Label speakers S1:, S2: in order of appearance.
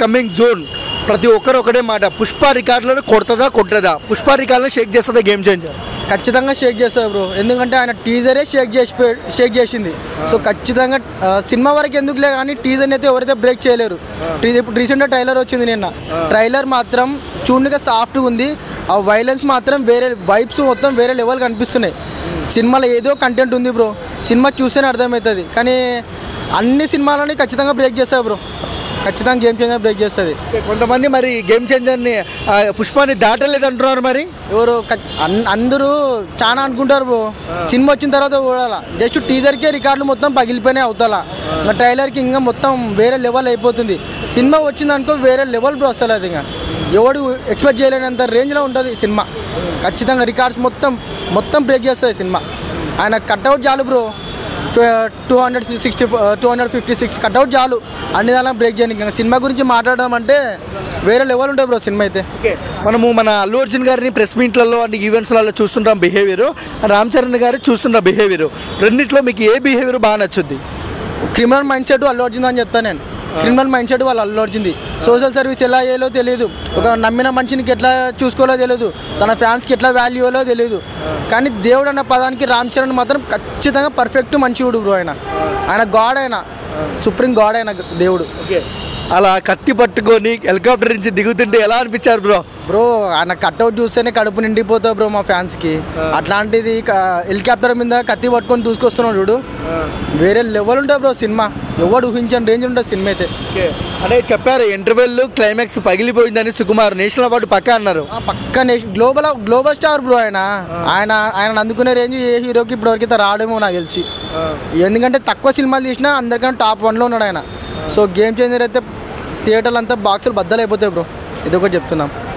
S1: Coming zone ప్రతి ఒక్కరు ఒకటే మాట, పుష్ప రికార్డులను కొడుతుందా కొట్టదా? పుష్ప రికార్డులను షేక్ చేస్తుందా గేమ్ చేంజర్?
S2: ఖచ్చితంగా షేక్ చేస్తారు బ్రో, ఎందుకంటే ఆయన టీజరే షేక్ చేసింది. సో ఖచ్చితంగా సినిమా వరకు ఎందుకులే కానీ టీజర్ని అయితే ఎవరైతే బ్రేక్ చేయలేరు. ఇప్పుడు రీసెంట్గా ట్రైలర్ వచ్చింది నిన్న, ట్రైలర్ మాత్రం చూడగా సాఫ్ట్గా ఉంది. ఆ వైలెన్స్ మాత్రం వేరే వైబ్స్ మొత్తం వేరే లెవెల్ కనిపిస్తున్నాయి. సినిమాలో ఏదో కంటెంట్ ఉంది బ్రో, సినిమా చూస్తేనే అర్థమవుతుంది. కానీ అన్ని సినిమాలని ఖచ్చితంగా బ్రేక్ చేస్తారు బ్రో, ఖచ్చితంగా గేమ్ చేంజర్ బ్రేక్ చేస్తుంది.
S1: కొంతమంది మరి గేమ్ చేంజర్ని పుష్పాన్ని దాటలేదు అంటున్నారు. మరి
S2: ఎవరు అందరూ చాలా అనుకుంటారు బ్రో, సినిమా వచ్చిన తర్వాత చూడాలా. జస్ట్ టీజర్కే రికార్డులు మొత్తం పగిలిపోయినాయి అవుతాలా, ఇంకా ట్రైలర్కి ఇంకా మొత్తం వేరే లెవెల్ అయిపోతుంది. సినిమా వచ్చింది అనుకో వేరే లెవెల్ బ్రో, అసలు అది ఇంకా ఎవడు ఎక్స్పెక్ట్ చేయలేనంత రేంజ్లో ఉంటుంది సినిమా. ఖచ్చితంగా రికార్డ్స్ మొత్తం బ్రేక్ చేస్తుంది సినిమా. ఆయన కట్అవుట్ చాలు బ్రో, 256 కట్అవుట్ చాలు అన్ని దాకా బ్రేక్ చేయడానికి. సినిమా గురించి మాట్లాడడం అంటే వేరే లెవెల్ ఉంటుంది బ్రో సినిమా అయితే.
S1: మనము మన అల్లు అర్జున్ గారిని ప్రెస్ మీట్లలో అండ్ ఈవెంట్స్లలో చూస్తుంటాం బిహేవియర్, రామ్ చరణ్ గారు చూస్తుంటాం బిహేవియర్. రెండింటిలో మీకు ఏ బిహేవియర్ బాగా నచ్చుద్ది?
S2: Criminal mind set Allu Arjun అని చెప్తాను నేను. క్రిమినల్ మైండ్ సెట్ వాళ్ళు అల్లు అర్జున్ది. సోషల్ సర్వీస్ ఎలా చేయాలో తెలియదు, ఒక నమ్మిన మనిషినికి ఎట్లా చూసుకోవాలో తెలియదు, తన ఫ్యాన్స్కి ఎట్లా వాల్యూ ఇవ్వాలో తెలియదు. కానీ దేవుడు అన్న పదానికి రామ్ చరణ్ మాత్రం ఖచ్చితంగా పర్ఫెక్ట్ మంచివాడు బ్రో. ఆయన గాడ్, ఆయన సుప్రీం గాడ్, ఆయన దేవుడు.
S1: అలా కత్తి పట్టుకొని హెలికాప్టర్ నుంచి దిగుతుంటే ఎలా అనిపించారు బ్రో?
S2: బ్రో ఆయన కట్అవుట్ చూస్తేనే కడుపు నిండిపోతావు బ్రో మా ఫ్యాన్స్కి. అట్లాంటిది హెలికాప్టర్ మీద కత్తి పట్టుకొని దూసుకొస్తున్నాడు చూడు, వేరే లెవెల్ ఉంటుంది బ్రో సినిమా. ఎవడు ఊహించని రేంజ్ ఉంటుంది సినిమా అయితే.
S1: అంటే చెప్పారు ఇంటర్వెల్ క్లైమాక్స్ పగిలిపోయిందని సుకుమార్, నేషనల్ అవార్డు పక్క అన్నారు.
S2: పక్క గ్లోబల్ స్టార్ బ్రో. ఆయన అందుకునే రేంజ్ ఏ హీరోకి ఇప్పటివరకు రావడమో నాకు తెలిసి. ఎందుకంటే తక్కువ సినిమాలు తీసినా అందరికన్నా టాప్ 1లో ఉన్నాడు ఆయన. సో గేమ్ చేంజర్ అయితే థియేటర్లు అంతా బాక్సులు బద్దలు అయిపోతాయి బ్రో, ఇదొకటి చెప్తున్నాం.